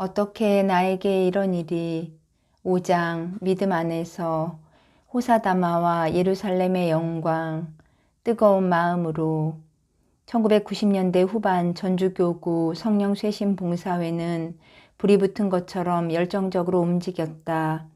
어떻게 나에게 이런 일이 5장 믿음 안에서 호사다마와 예루살렘의 영광 뜨거운 마음으로 1990년대 후반 전주교구 성령쇄신 봉사회는 불이 붙은 것처럼 열정적으로 움직였다.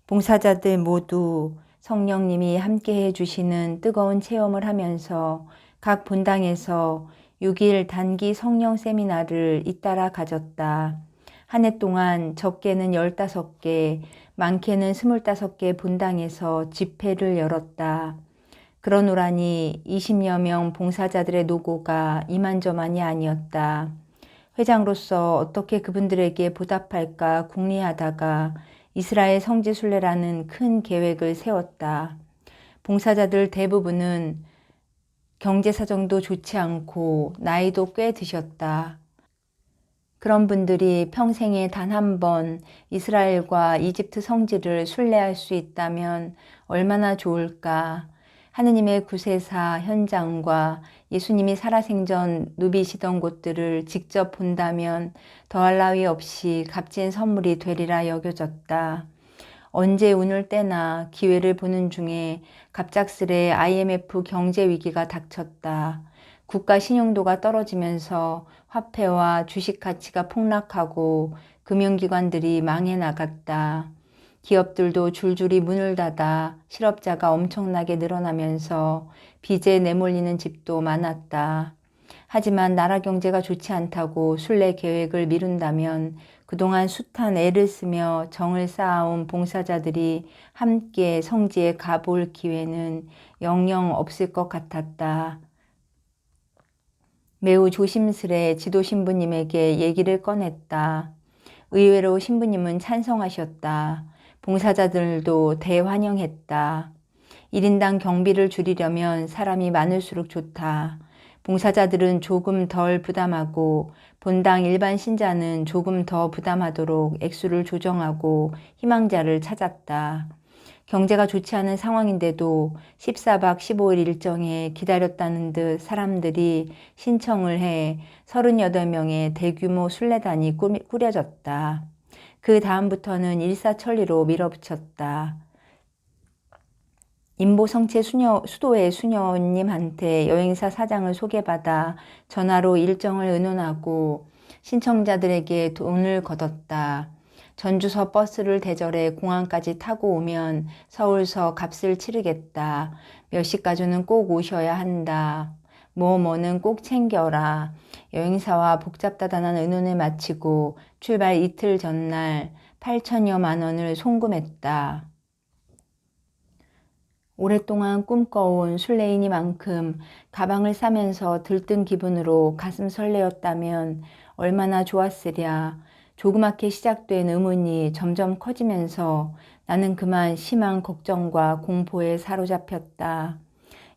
봉사자들 모두 성령님이 함께해 주시는 뜨거운 체험을 하면서 각 분당에서 6일 단기 성령 세미나를 잇따라 가졌다. 한 해 동안 적게는 15개, 많게는 25개 분당에서 집회를 열었다. 그러노라니 20여 명 봉사자들의 노고가 이만저만이 아니었다. 회장으로서 어떻게 그분들에게 보답할까 궁리하다가 이스라엘 성지순례라는 큰 계획을 세웠다. 봉사자들 대부분은 경제사정도 좋지 않고 나이도 꽤 드셨다. 그런 분들이 평생에 단 한 번 이스라엘과 이집트 성지를 순례할 수 있다면 얼마나 좋을까. 하느님의 구세사 현장과 예수님이 살아생전 누비시던 곳들을 직접 본다면 더할 나위 없이 값진 선물이 되리라 여겨졌다. 언제 운을 떼나 기회를 보는 중에 갑작스레 IMF 경제 위기가 닥쳤다. 국가 신용도가 떨어지면서 화폐와 주식 가치가 폭락하고 금융기관들이 망해 나갔다. 기업들도 줄줄이 문을 닫아 실업자가 엄청나게 늘어나면서 빚에 내몰리는 집도 많았다. 하지만 나라 경제가 좋지 않다고 순례 계획을 미룬다면 그동안 숱한 애를 쓰며 정을 쌓아온 봉사자들이 함께 성지에 가볼 기회는 영영 없을 것 같았다. 매우 조심스레 지도 신부님에게 얘기를 꺼냈다. 의외로 신부님은 찬성하셨다. 봉사자들도 대환영했다. 1인당 경비를 줄이려면 사람이 많을수록 좋다. 봉사자들은 조금 덜 부담하고 본당 일반 신자는 조금 더 부담하도록 액수를 조정하고 희망자를 찾았다. 경제가 좋지 않은 상황인데도 14박 15일 일정에 기다렸다는 듯 사람들이 신청을 해 38명의 대규모 순례단이 꾸려졌다. 그 다음부터는 일사천리로 밀어붙였다. 인보성체 수도의 수녀님한테 여행사 사장을 소개받아 전화로 일정을 의논하고 신청자들에게 돈을 걷었다. 전주서 버스를 대절해 공항까지 타고 오면 서울서 값을 치르겠다. 몇 시까지는 꼭 오셔야 한다. 뭐는 꼭 챙겨라. 여행사와 복잡다단한 의논을 마치고 출발 이틀 전날 8천여만 원을 송금했다. 오랫동안 꿈꿔온 순례이니만큼 가방을 싸면서 들뜬 기분으로 가슴 설레었다면 얼마나 좋았으랴. 조그맣게 시작된 의문이 점점 커지면서 나는 그만 심한 걱정과 공포에 사로잡혔다.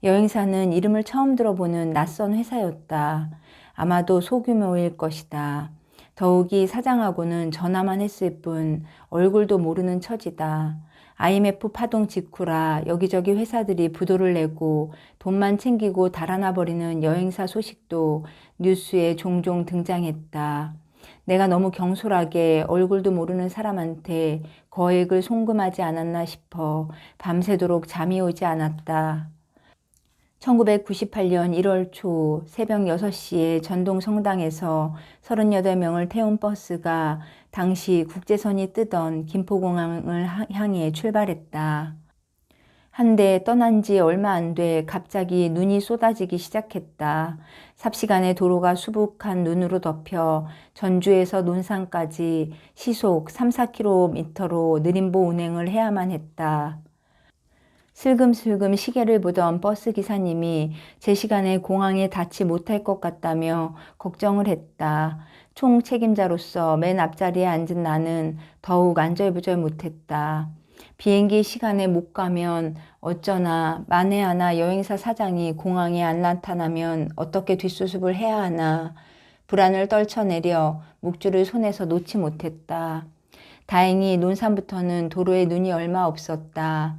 여행사는 이름을 처음 들어보는 낯선 회사였다. 아마도 소규모일 것이다. 더욱이 사장하고는 전화만 했을 뿐 얼굴도 모르는 처지다. IMF 파동 직후라 여기저기 회사들이 부도를 내고 돈만 챙기고 달아나 버리는 여행사 소식도 뉴스에 종종 등장했다. 내가 너무 경솔하게 얼굴도 모르는 사람한테 거액을 송금하지 않았나 싶어 밤새도록 잠이 오지 않았다. 1998년 1월 초 새벽 6시에 전동 성당에서 38명을 태운 버스가 당시 국제선이 뜨던 김포공항을 향해 출발했다. 한데 떠난 지 얼마 안 돼 갑자기 눈이 쏟아지기 시작했다. 삽시간에 도로가 수북한 눈으로 덮여 전주에서 논산까지 시속 3-4km로 느림보 운행을 해야만 했다. 슬금슬금 시계를 보던 버스 기사님이 제 시간에 공항에 닿지 못할 것 같다며 걱정을 했다. 총 책임자로서 맨 앞자리에 앉은 나는 더욱 안절부절 못했다. 비행기 시간에 못 가면 어쩌나, 만에 하나 여행사 사장이 공항에 안 나타나면 어떻게 뒷수습을 해야 하나. 불안을 떨쳐내려 묵주를 손에서 놓지 못했다. 다행히 논산부터는 도로에 눈이 얼마 없었다.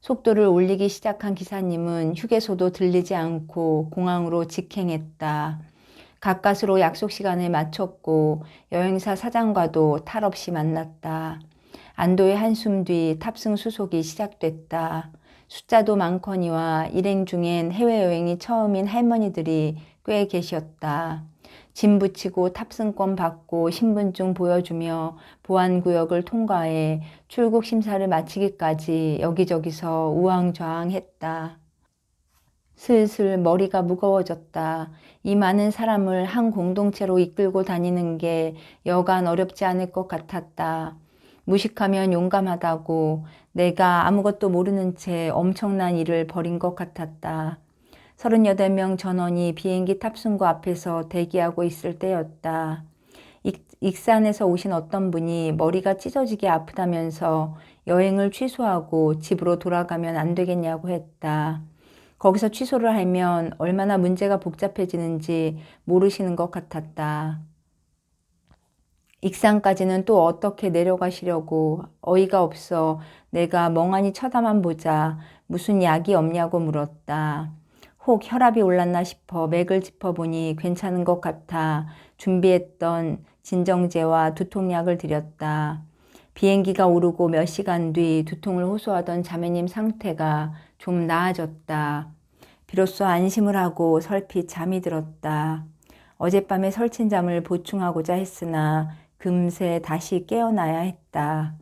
속도를 올리기 시작한 기사님은 휴게소도 들리지 않고 공항으로 직행했다. 가까스로 약속 시간을 맞췄고 여행사 사장과도 탈 없이 만났다. 안도의 한숨 뒤 탑승 수속이 시작됐다. 숫자도 많거니와 일행 중엔 해외여행이 처음인 할머니들이 꽤 계셨다. 짐 붙이고 탑승권 받고 신분증 보여주며 보안구역을 통과해 출국 심사를 마치기까지 여기저기서 우왕좌왕했다. 슬슬 머리가 무거워졌다. 이 많은 사람을 한 공동체로 이끌고 다니는 게 여간 어렵지 않을 것 같았다. 무식하면 용감하다고 내가 아무것도 모르는 채 엄청난 일을 벌인 것 같았다. 38명 전원이 비행기 탑승구 앞에서 대기하고 있을 때였다. 익산에서 오신 어떤 분이 머리가 찢어지게 아프다면서 여행을 취소하고 집으로 돌아가면 안 되겠냐고 했다. 거기서 취소를 하면 얼마나 문제가 복잡해지는지 모르시는 것 같았다. 익산까지는 또 어떻게 내려가시려고 어이가 없어 내가 멍하니 쳐다만 보자 무슨 약이 없냐고 물었다. 혹 혈압이 올랐나 싶어 맥을 짚어보니 괜찮은 것 같아 준비했던 진정제와 두통약을 드렸다. 비행기가 오르고 몇 시간 뒤 두통을 호소하던 자매님 상태가 좀 나아졌다. 비로소 안심을 하고 설핏 잠이 들었다. 어젯밤에 설친 잠을 보충하고자 했으나 금세 다시 깨어나야 했다.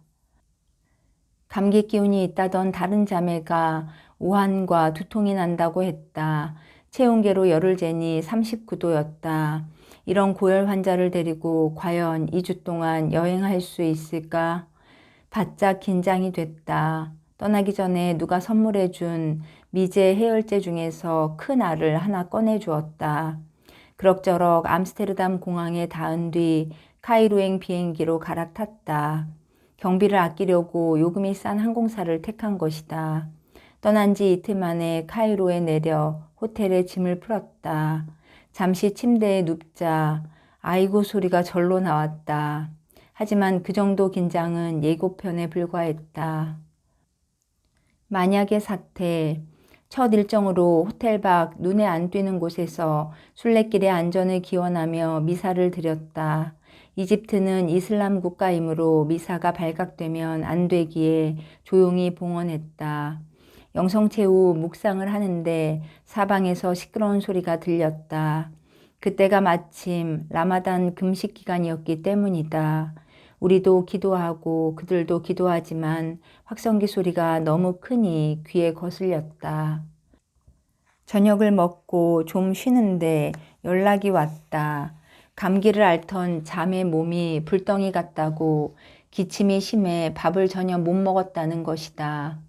감기 기운이 있다던 다른 자매가 오한과 두통이 난다고 했다. 체온계로 열을 재니 39도였다. 이런 고열 환자를 데리고 과연 2주 동안 여행할 수 있을까? 바짝 긴장이 됐다. 떠나기 전에 누가 선물해준 미제 해열제 중에서 큰 알을 하나 꺼내주었다. 그럭저럭 암스테르담 공항에 닿은 뒤 카이로행 비행기로 갈아탔다. 경비를 아끼려고 요금이 싼 항공사를 택한 것이다. 떠난 지 이틀 만에 카이로에 내려 호텔에 짐을 풀었다. 잠시 침대에 눕자 아이고 소리가 절로 나왔다. 하지만 그 정도 긴장은 예고편에 불과했다. 만약의 사태, 첫 일정으로 호텔 밖 눈에 안 띄는 곳에서 순례길의 안전을 기원하며 미사를 드렸다. 이집트는 이슬람 국가이므로 미사가 발각되면 안 되기에 조용히 봉헌했다. 영성체 후 묵상을 하는데 사방에서 시끄러운 소리가 들렸다. 그때가 마침 라마단 금식 기간이었기 때문이다. 우리도 기도하고 그들도 기도하지만 확성기 소리가 너무 크니 귀에 거슬렸다. 저녁을 먹고 좀 쉬는데 연락이 왔다. 감기를 앓던 자매 몸이 불덩이 같다고 기침이 심해 밥을 전혀 못 먹었다는 것이다.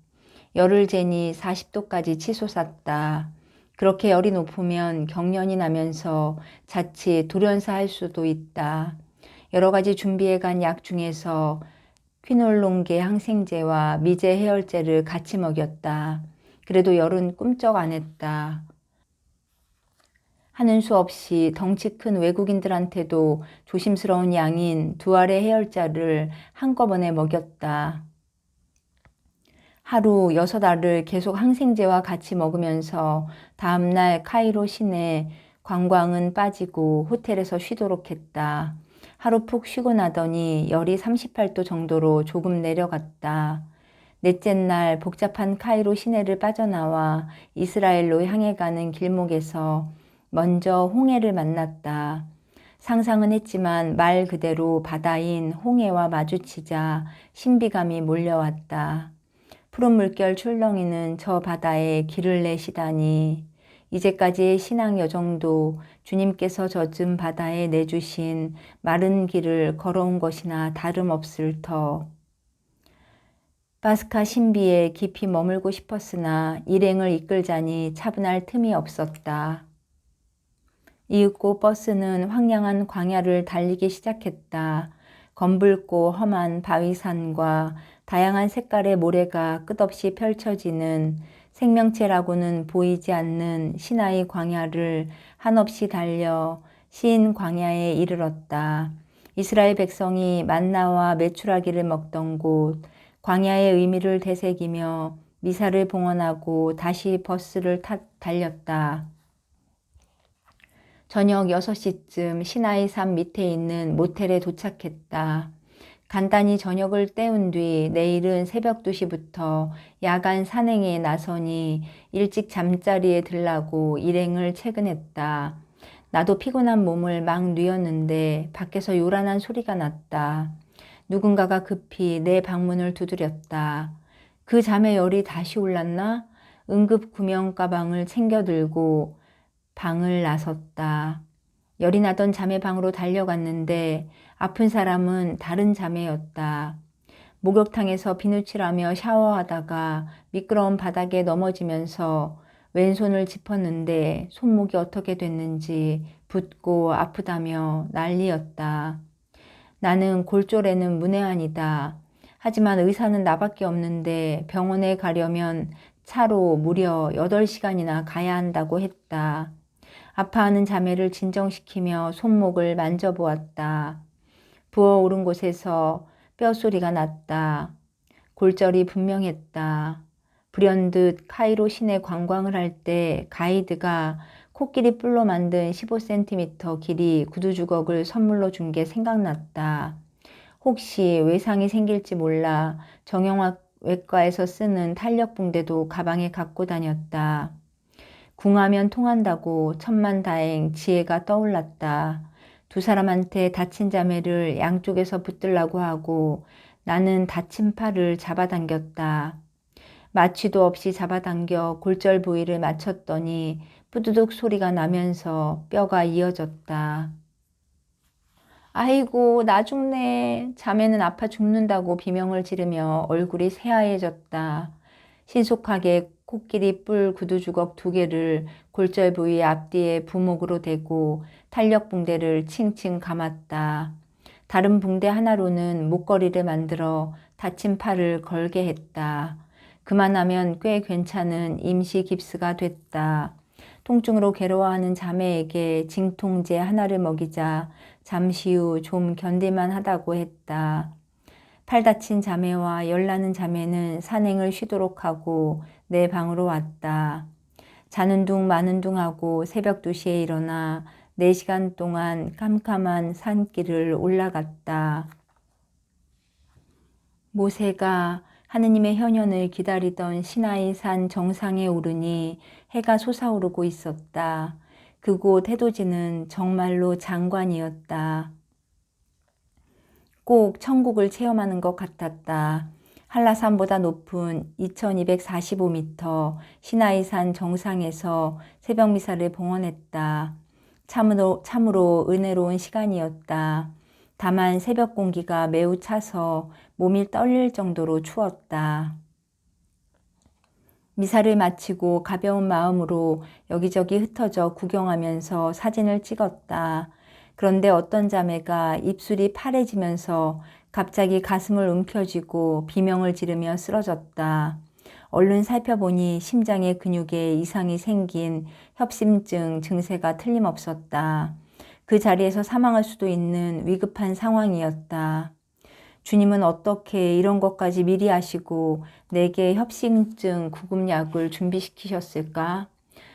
열을 재니 40도까지 치솟았다. 그렇게 열이 높으면 경련이 나면서 자칫 돌연사할 수도 있다. 여러 가지 준비해간 약 중에서 퀴놀론계 항생제와 미제 해열제를 같이 먹였다. 그래도 열은 꿈쩍 안 했다. 하는 수 없이 덩치 큰 외국인들한테도 조심스러운 양인 2알의 해열제를 한꺼번에 먹였다. 하루 6알을 계속 항생제와 같이 먹으면서 다음날 카이로 시내 관광은 빠지고 호텔에서 쉬도록 했다. 하루 푹 쉬고 나더니 열이 38도 정도로 조금 내려갔다. 넷째 날 복잡한 카이로 시내를 빠져나와 이스라엘로 향해 가는 길목에서 먼저 홍해를 만났다. 상상은 했지만 말 그대로 바다인 홍해와 마주치자 신비감이 몰려왔다. 푸른 물결 출렁이는 저 바다에 길을 내시다니 이제까지의 신앙 여정도 주님께서 젖은 바다에 내주신 마른 길을 걸어온 것이나 다름없을 터. 파스카 신비에 깊이 머물고 싶었으나 일행을 이끌자니 차분할 틈이 없었다. 이윽고 버스는 황량한 광야를 달리기 시작했다. 검붉고 험한 바위산과 다양한 색깔의 모래가 끝없이 펼쳐지는 생명체라고는 보이지 않는 시나이 광야를 한없이 달려 신 광야에 이르렀다. 이스라엘 백성이 만나와 메추라기를 먹던 곳, 광야의 의미를 되새기며 미사를 봉헌하고 다시 버스를 달렸다. 저녁 6시쯤 시나이산 밑에 있는 모텔에 도착했다. 간단히 저녁을 때운 뒤 내일은 새벽 2시부터 야간 산행에 나서니 일찍 잠자리에 들라고 일행을 퇴근했다. 나도 피곤한 몸을 막 뉘었는데 밖에서 요란한 소리가 났다. 누군가가 급히 내 방문을 두드렸다. 그 잠에 열이 다시 올랐나? 응급 구명 가방을 챙겨 들고 방을 나섰다. 열이 나던 자매 방으로 달려갔는데 아픈 사람은 다른 자매였다. 목욕탕에서 비누칠하며 샤워하다가 미끄러운 바닥에 넘어지면서 왼손을 짚었는데 손목이 어떻게 됐는지 붓고 아프다며 난리였다. 나는 골절에는 문외한이다. 하지만 의사는 나밖에 없는데 병원에 가려면 차로 무려 8시간이나 가야 한다고 했다. 아파하는 자매를 진정시키며 손목을 만져보았다. 부어오른 곳에서 뼈소리가 났다. 골절이 분명했다. 불현듯 카이로 시내 관광을 할 때 가이드가 코끼리 뿔로 만든 15cm 길이 구두 주걱을 선물로 준 게 생각났다. 혹시 외상이 생길지 몰라 정형외과 외과에서 쓰는 탄력붕대도 가방에 갖고 다녔다. 궁하면 통한다고 천만다행 지혜가 떠올랐다. 두 사람한테 다친 자매를 양쪽에서 붙들라고 하고 나는 다친 팔을 잡아당겼다. 마취도 없이 잡아당겨 골절 부위를 맞췄더니 뿌두둑 소리가 나면서 뼈가 이어졌다. 아이고 나 죽네. 자매는 아파 죽는다고 비명을 지르며 얼굴이 새하얘졌다. 신속하게 코끼리 뿔 구두 주걱 2개를 골절 부위 앞뒤에 부목으로 대고 탄력 붕대를 칭칭 감았다. 다른 붕대 하나로는 목걸이를 만들어 다친 팔을 걸게 했다. 그만하면 꽤 괜찮은 임시 깁스가 됐다. 통증으로 괴로워하는 자매에게 진통제 하나를 먹이자 잠시 후 좀 견딜만 하다고 했다. 팔 다친 자매와 열나는 자매는 산행을 쉬도록 하고 내 방으로 왔다. 자는 둥 마는 둥 하고 새벽 2시에 일어나 4시간 동안 캄캄한 산길을 올라갔다. 모세가 하느님의 현현을 기다리던 시나이 산 정상에 오르니 해가 솟아오르고 있었다. 그곳 해돋이는 정말로 장관이었다. 꼭 천국을 체험하는 것 같았다. 한라산보다 높은 2245m 시나이산 정상에서 새벽 미사를 봉헌했다. 참으로 은혜로운 시간이었다. 다만 새벽 공기가 매우 차서 몸이 떨릴 정도로 추웠다. 미사를 마치고 가벼운 마음으로 여기저기 흩어져 구경하면서 사진을 찍었다. 그런데 어떤 자매가 입술이 파래지면서 갑자기 가슴을 움켜쥐고 비명을 지르며 쓰러졌다. 얼른 살펴보니 심장의 근육에 이상이 생긴 협심증 증세가 틀림없었다. 그 자리에서 사망할 수도 있는 위급한 상황이었다. 주님은 어떻게 이런 것까지 미리 하시고 내게 협심증 구급약을 준비시키셨을까?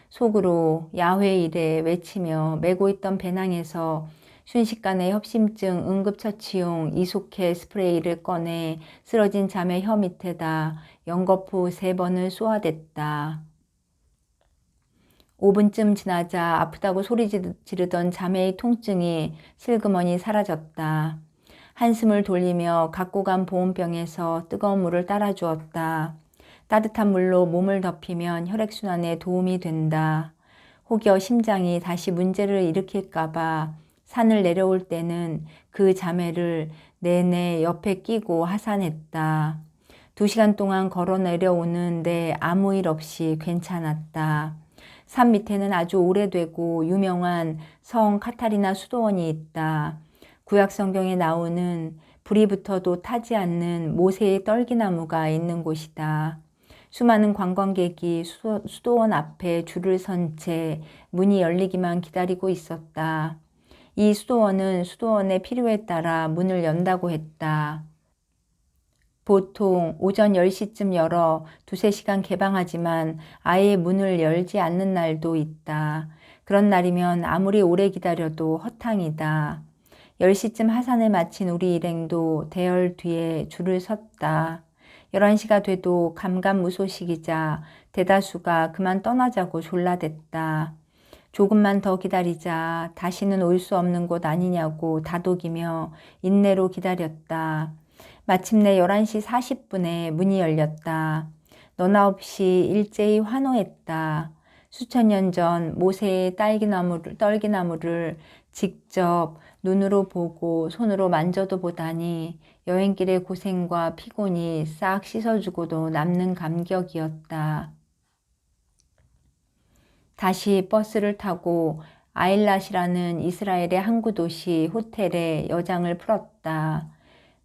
속으로 야훼 이래 외치며 메고 있던 배낭에서 순식간에 협심증 응급처치용 이소켓 스프레이를 꺼내 쓰러진 자매 혀 밑에다 연거푸 3번을 쏘아댔다. 5분쯤 지나자 아프다고 소리 지르던 자매의 통증이 슬그머니 사라졌다. 한숨을 돌리며 갖고 간 보온병에서 뜨거운 물을 따라주었다. 따뜻한 물로 몸을 덮이면 혈액순환에 도움이 된다. 혹여 심장이 다시 문제를 일으킬까봐 산을 내려올 때는 그 자매를 내내 옆에 끼고 하산했다. 2시간 동안 걸어 내려오는데 아무 일 없이 괜찮았다. 산 밑에는 아주 오래되고 유명한 성 카타리나 수도원이 있다. 구약 성경에 나오는 불이 붙어도 타지 않는 모세의 떨기나무가 있는 곳이다. 수많은 관광객이 수도원 앞에 줄을 선 채 문이 열리기만 기다리고 있었다. 이 수도원은 수도원의 필요에 따라 문을 연다고 했다. 보통 오전 10시쯤 열어 2~3시간 개방하지만 아예 문을 열지 않는 날도 있다. 그런 날이면 아무리 오래 기다려도 허탕이다. 10시쯤 하산을 마친 우리 일행도 대열 뒤에 줄을 섰다. 11시가 돼도 감감무소식이자 대다수가 그만 떠나자고 졸라댔다. 조금만 더 기다리자. 다시는 올 수 없는 곳 아니냐고 다독이며 인내로 기다렸다. 마침내 11시 40분에 문이 열렸다. 너나 없이 일제히 환호했다. 수천 년 전 모세의 떨기나무를 직접 눈으로 보고 손으로 만져도 보다니 여행길의 고생과 피곤이 싹 씻어주고도 남는 감격이었다. 다시 버스를 타고 아일랏이라는 이스라엘의 항구 도시 호텔에 여장을 풀었다.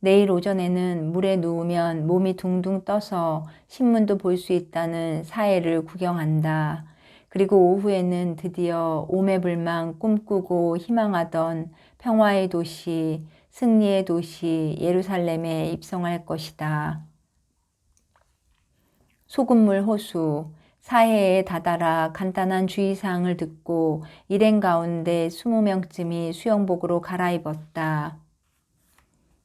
내일 오전에는 물에 누우면 몸이 둥둥 떠서 신문도 볼 수 있다는 사해를 구경한다. 그리고 오후에는 드디어 오매불망 꿈꾸고 희망하던 평화의 도시, 승리의 도시 예루살렘에 입성할 것이다. 소금물 호수, 사해에 다다라 간단한 주의사항을 듣고 일행 가운데 20명쯤이 수영복으로 갈아입었다.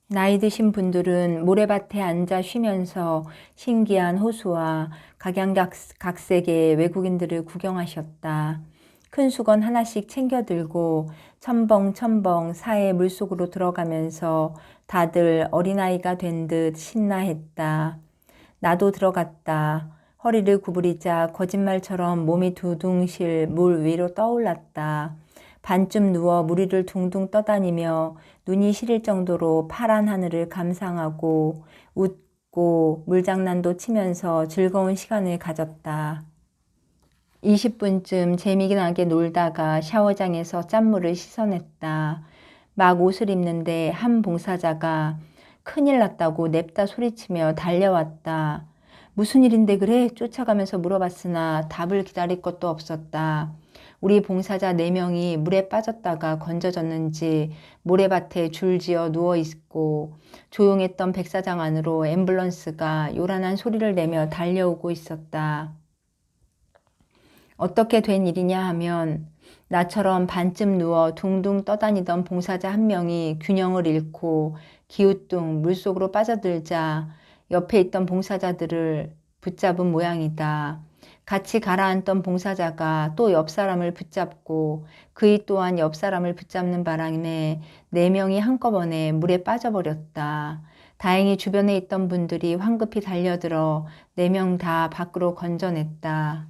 나이 드신 분들은 모래밭에 앉아 쉬면서 신기한 호수와 각양각색의 외국인들을 구경하셨다. 큰 수건 하나씩 챙겨 들고 첨벙첨벙 사해 물속으로 들어가면서 다들 어린아이가 된 듯 신나했다. 나도 들어갔다. 허리를 구부리자 거짓말처럼 몸이 두둥실 물 위로 떠올랐다. 반쯤 누워 물 위를 둥둥 떠다니며 눈이 시릴 정도로 파란 하늘을 감상하고 웃고 물장난도 치면서 즐거운 시간을 가졌다. 20분쯤 재미나게 놀다가 샤워장에서 짠물을 씻어냈다. 막 옷을 입는데 한 봉사자가 큰일 났다고 냅다 소리치며 달려왔다. 무슨 일인데 그래? 쫓아가면서 물어봤으나 답을 기다릴 것도 없었다. 우리 봉사자 4명이 물에 빠졌다가 건져졌는지 모래밭에 줄지어 누워있고 조용했던 백사장 안으로 앰뷸런스가 요란한 소리를 내며 달려오고 있었다. 어떻게 된 일이냐 하면 나처럼 반쯤 누워 둥둥 떠다니던 봉사자 한 명이 균형을 잃고 기우뚱 물속으로 빠져들자 옆에 있던 봉사자들을 붙잡은 모양이다. 같이 가라앉던 봉사자가 또 옆 사람을 붙잡고 그이 또한 옆 사람을 붙잡는 바람에 4명이 한꺼번에 물에 빠져버렸다. 다행히 주변에 있던 분들이 황급히 달려들어 4명 다 밖으로 건져냈다.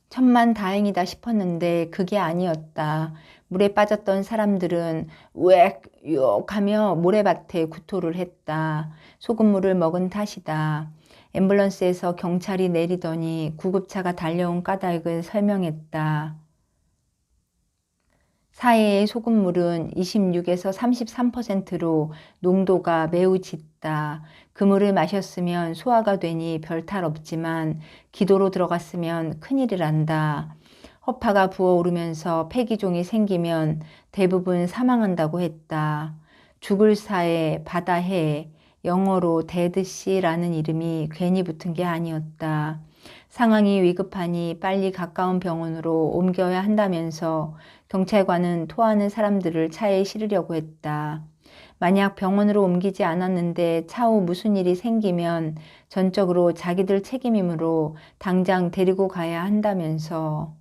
천만 다행이다 싶었는데 그게 아니었다. 물에 빠졌던 사람들은 우엑 욕 하며 모래밭에 구토를 했다. 소금물을 먹은 탓이다. 앰뷸런스에서 경찰이 내리더니 구급차가 달려온 까닭을 설명했다. 사해의 소금물은 26에서 33%로 농도가 매우 짙다. 그 물을 마셨으면 소화가 되니 별탈 없지만 기도로 들어갔으면 큰일이란다. 허파가 부어오르면서 폐기종이 생기면 대부분 사망한다고 했다. 죽을 사해, 바다해, 영어로 데드시라는 이름이 괜히 붙은 게 아니었다. 상황이 위급하니 빨리 가까운 병원으로 옮겨야 한다면서 경찰관은 토하는 사람들을 차에 실으려고 했다. 만약 병원으로 옮기지 않았는데 차후 무슨 일이 생기면 전적으로 자기들 책임이므로 당장 데리고 가야 한다면서.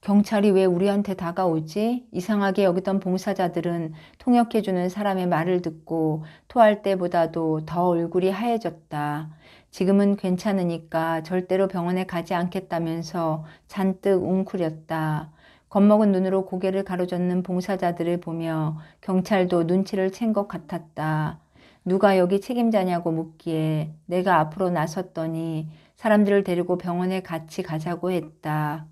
경찰이 왜 우리한테 다가오지? 이상하게 여기던 봉사자들은 통역해주는 사람의 말을 듣고 토할 때보다도 더 얼굴이 하얘졌다. 지금은 괜찮으니까 절대로 병원에 가지 않겠다면서 잔뜩 웅크렸다. 겁먹은 눈으로 고개를 가로젓는 봉사자들을 보며 경찰도 눈치를 챈 것 같았다. 누가 여기 책임자냐고 묻기에 내가 앞으로 나섰더니 사람들을 데리고 병원에 같이 가자고 했다.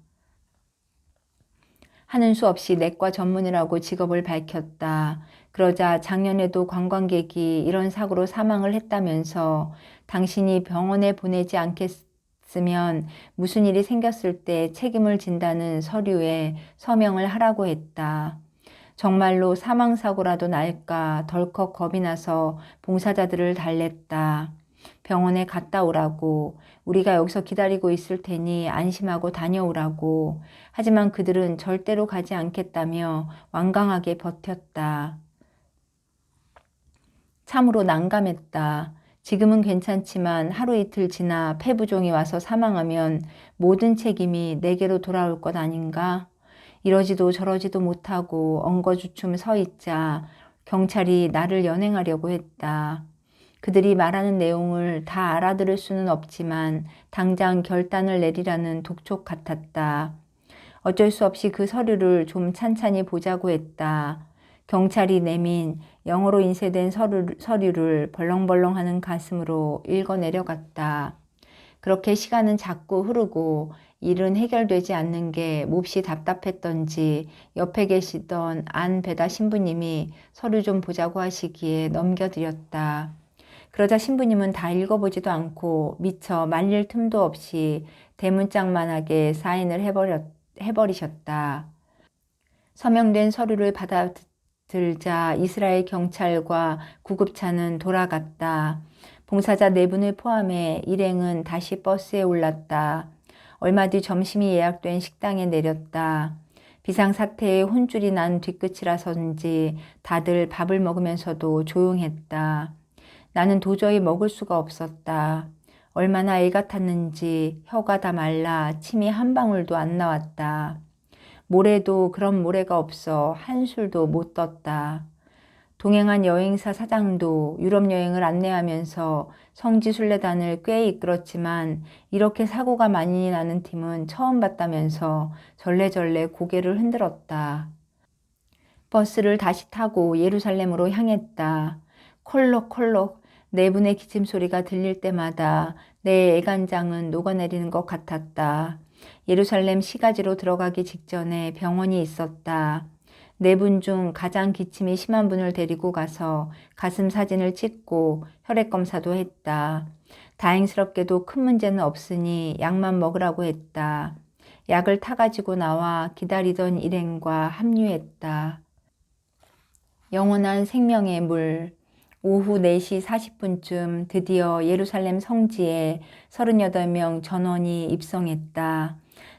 하는 수 없이 내과 전문의라고 직업을 밝혔다. 그러자 작년에도 관광객이 이런 사고로 사망을 했다면서 당신이 병원에 보내지 않겠으면 무슨 일이 생겼을 때 책임을 진다는 서류에 서명을 하라고 했다. 정말로 사망사고라도 날까 덜컥 겁이 나서 봉사자들을 달랬다. 병원에 갔다 오라고, 우리가 여기서 기다리고 있을 테니 안심하고 다녀오라고. 하지만 그들은 절대로 가지 않겠다며 완강하게 버텼다. 참으로 난감했다. 지금은 괜찮지만 하루 이틀 지나 폐부종이 와서 사망하면 모든 책임이 내게로 돌아올 것 아닌가? 이러지도 저러지도 못하고 엉거주춤 서 있자 경찰이 나를 연행하려고 했다. 그들이 말하는 내용을 다 알아들을 수는 없지만 당장 결단을 내리라는 독촉 같았다. 어쩔 수 없이 그 서류를 좀 찬찬히 보자고 했다. 경찰이 내민 영어로 인쇄된 서류를 벌렁벌렁하는 가슴으로 읽어 내려갔다. 그렇게 시간은 자꾸 흐르고 일은 해결되지 않는 게 몹시 답답했던지 옆에 계시던 안 배다 신부님이 서류 좀 보자고 하시기에 넘겨드렸다. 그러자 신부님은 다 읽어보지도 않고 미처 말릴 틈도 없이 대문짝만하게 사인을 해버리셨다. 서명된 서류를 받아들자 이스라엘 경찰과 구급차는 돌아갔다. 봉사자 4분을 포함해 일행은 다시 버스에 올랐다. 얼마 뒤 점심이 예약된 식당에 내렸다. 비상사태에 혼쭐이 난 뒤끝이라서인지 다들 밥을 먹으면서도 조용했다. 나는 도저히 먹을 수가 없었다. 얼마나 애 같았는지 혀가 다 말라 침이 한 방울도 안 나왔다. 모래도 그런 모래가 없어 한술도 못 떴다. 동행한 여행사 사장도 유럽 여행을 안내하면서 성지순례단을 꽤 이끌었지만 이렇게 사고가 많이 나는 팀은 처음 봤다면서 절레절레 고개를 흔들었다. 버스를 다시 타고 예루살렘으로 향했다. 콜록콜록 4분의 기침소리가 들릴 때마다 내 애간장은 녹아내리는 것 같았다. 예루살렘 시가지로 들어가기 직전에 병원이 있었다. 4분 중 가장 기침이 심한 분을 데리고 가서 가슴 사진을 찍고 혈액 검사도 했다. 다행스럽게도 큰 문제는 없으니 약만 먹으라고 했다. 약을 타가지고 나와 기다리던 일행과 합류했다. 영원한 생명의 물. 오후 4시 40분쯤 드디어 예루살렘 성지에 38명 전원이 입성했다.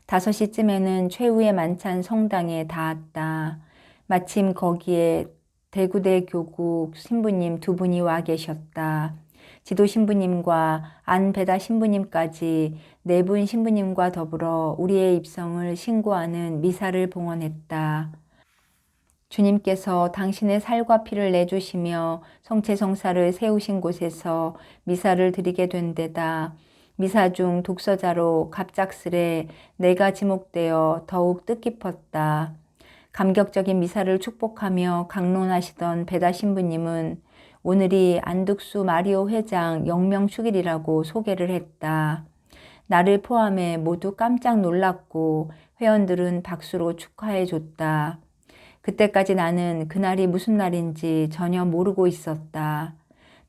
5시쯤에는 최후의 만찬 성당에 닿았다. 마침 거기에 대구대 교국 신부님 2분이 와 계셨다. 지도 신부님과 안배다 신부님까지 4분 신부님과 더불어 우리의 입성을 신고하는 미사를 봉헌했다. 주님께서 당신의 살과 피를 내주시며 성체성사를 세우신 곳에서 미사를 드리게 된 데다 미사 중 독서자로 갑작스레 내가 지목되어 더욱 뜻깊었다. 감격적인 미사를 축복하며 강론하시던 배다 신부님은 오늘이 안득수 마리오 회장 영명축일이라고 소개를 했다. 나를 포함해 모두 깜짝 놀랐고 회원들은 박수로 축하해 줬다. 그때까지 나는 그날이 무슨 날인지 전혀 모르고 있었다.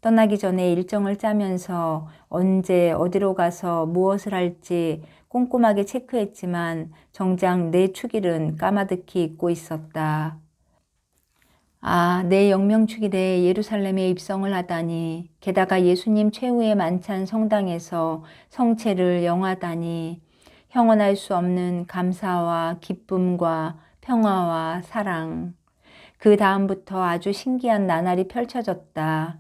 떠나기 전에 일정을 짜면서 언제 어디로 가서 무엇을 할지 꼼꼼하게 체크했지만 정작 내 축일은 까마득히 잊고 있었다. 아, 내 영명축일에 예루살렘에 입성을 하다니, 게다가 예수님 최후의 만찬 성당에서 성체를 영하다니, 형언할 수 없는 감사와 기쁨과 평화와 사랑. 그 다음부터 아주 신기한 나날이 펼쳐졌다.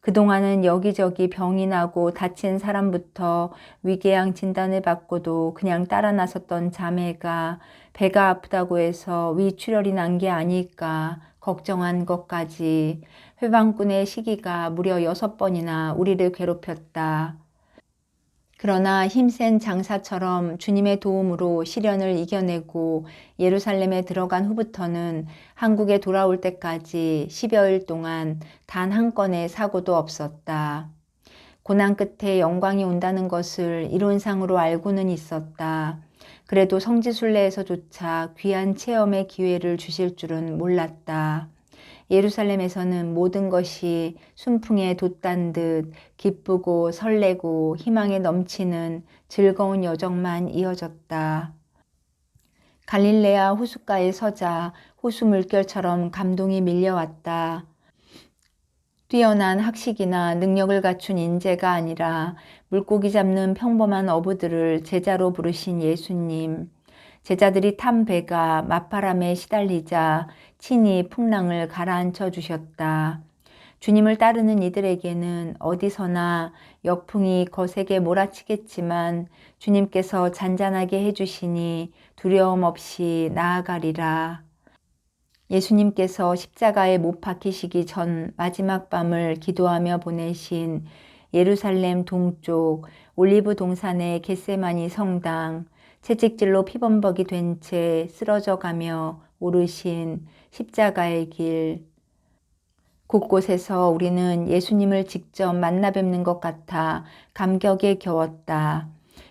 그동안은 여기저기 병이 나고 다친 사람부터 위궤양 진단을 받고도 그냥 따라 나섰던 자매가 배가 아프다고 해서 위출혈이 난 게 아닐까 걱정한 것까지 회방꾼의 시기가 무려 6번이나 우리를 괴롭혔다. 그러나 힘센 장사처럼 주님의 도움으로 시련을 이겨내고 예루살렘에 들어간 후부터는 한국에 돌아올 때까지 10여일 동안 단 한 건의 사고도 없었다. 고난 끝에 영광이 온다는 것을 이론상으로 알고는 있었다. 그래도 성지순례에서조차 귀한 체험의 기회를 주실 줄은 몰랐다. 예루살렘에서는 모든 것이 순풍에 돛단 듯 기쁘고 설레고 희망에 넘치는 즐거운 여정만 이어졌다. 갈릴레아 호숫가에 서자 호수 물결처럼 감동이 밀려왔다. 뛰어난 학식이나 능력을 갖춘 인재가 아니라 물고기 잡는 평범한 어부들을 제자로 부르신 예수님. 제자들이 탄 배가 맞바람에 시달리자 친히 풍랑을 가라앉혀 주셨다. 주님을 따르는 이들에게는 어디서나 역풍이 거세게 몰아치겠지만 주님께서 잔잔하게 해주시니 두려움 없이 나아가리라. 예수님께서 십자가에 못 박히시기 전 마지막 밤을 기도하며 보내신 예루살렘 동쪽 올리브 동산의 겟세마니 성당, 채찍질로 피범벅이 된 채 쓰러져 가며 오르신 십자가의 길. 곳곳에서 우리는 예수님을 직접 만나 뵙는 것 같아 감격에 겨웠다.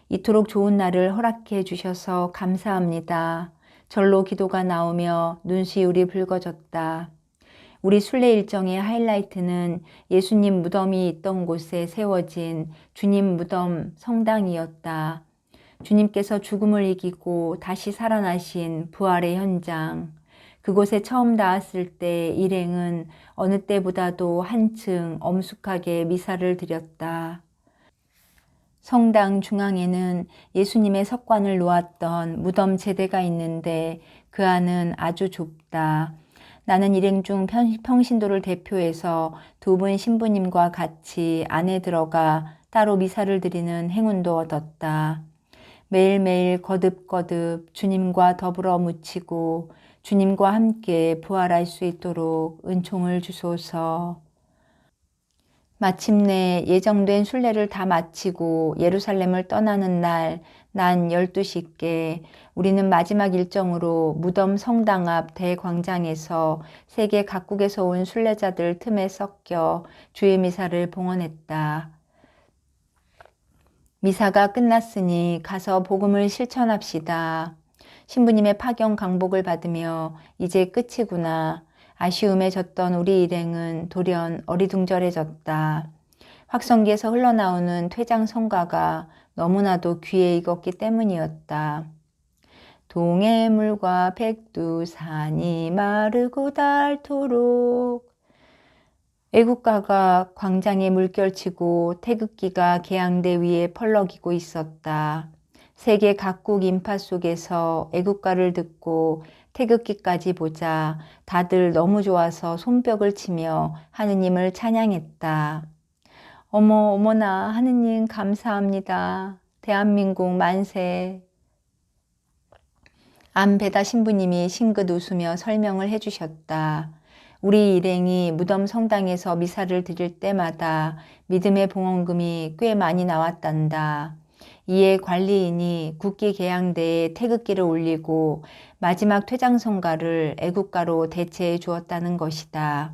이토록 좋은 날을 허락해 주셔서 감사합니다. 절로 기도가 나오며 눈시울이 붉어졌다. 우리 순례 일정의 하이라이트는 예수님 무덤이 있던 곳에 세워진 주님 무덤 성당이었다. 주님께서 죽음을 이기고 다시 살아나신 부활의 현장. 그곳에 처음 닿았을 때 일행은 어느 때보다도 한층 엄숙하게 미사를 드렸다. 성당 중앙에는 예수님의 석관을 놓았던 무덤 제대가 있는데 그 안은 아주 좁다. 나는 일행 중 평신도를 대표해서 두 분 신부님과 같이 안에 들어가 따로 미사를 드리는 행운도 얻었다. 매일매일 거듭거듭 주님과 더불어 묻히고 주님과 함께 부활할 수 있도록 은총을 주소서. 마침내 예정된 순례를 다 마치고 예루살렘을 떠나는 날 난 12시께 우리는 마지막 일정으로 무덤 성당 앞 대광장에서 세계 각국에서 온 순례자들 틈에 섞여 주의 미사를 봉헌했다. 미사가 끝났으니 가서 복음을 실천합시다. 신부님의 파견 강복을 받으며 이제 끝이구나. 아쉬움에 젖던 우리 일행은 돌연 어리둥절해졌다. 확성기에서 흘러나오는 퇴장 성가가 너무나도 귀에 익었기 때문이었다. 동해물과 백두산이 마르고 닳도록. 애국가가 광장에 물결치고 태극기가 개항대 위에 펄럭이고 있었다. 세계 각국 인파 속에서 애국가를 듣고 태극기까지 보자 다들 너무 좋아서 손뼉을 치며 하느님을 찬양했다. 어머나 하느님 감사합니다. 대한민국 만세. 안배다 신부님이 싱긋 웃으며 설명을 해주셨다. 우리 일행이 무덤 성당에서 미사를 드릴 때마다 믿음의 봉헌금이 꽤 많이 나왔단다. 이에 관리인이 국기 개항대에 태극기를 올리고 마지막 퇴장성가를 애국가로 대체해 주었다는 것이다.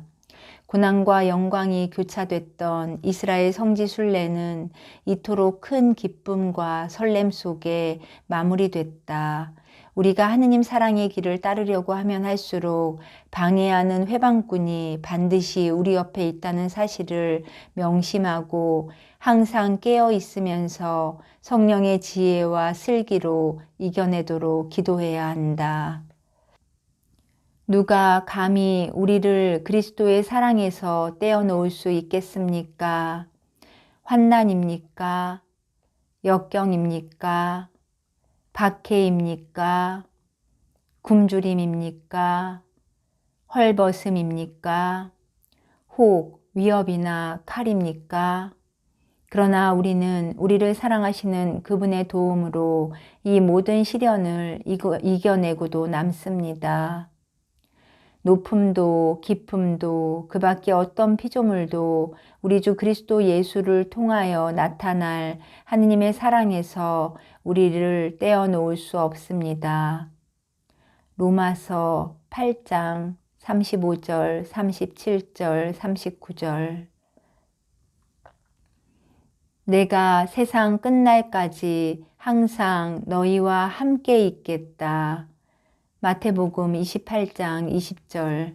고난과 영광이 교차됐던 이스라엘 성지 순례는 이토록 큰 기쁨과 설렘 속에 마무리됐다. 우리가 하느님 사랑의 길을 따르려고 하면 할수록 방해하는 회방꾼이 반드시 우리 옆에 있다는 사실을 명심하고 항상 깨어 있으면서 성령의 지혜와 슬기로 이겨내도록 기도해야 한다. 누가 감히 우리를 그리스도의 사랑에서 떼어놓을 수 있겠습니까? 환난입니까? 역경입니까? 박해입니까? 굶주림입니까? 헐벗음입니까? 혹 위협이나 칼입니까? 그러나 우리는 우리를 사랑하시는 그분의 도움으로 이 모든 시련을 이겨내고도 남습니다. 높음도 깊음도 그 밖에 어떤 피조물도 우리 주 그리스도 예수를 통하여 나타날 하느님의 사랑에서 우리를 떼어놓을 수 없습니다. 로마서 8장 35절, 37절, 39절. 내가 세상 끝날까지 항상 너희와 함께 있겠다. 마태복음 28장 20절.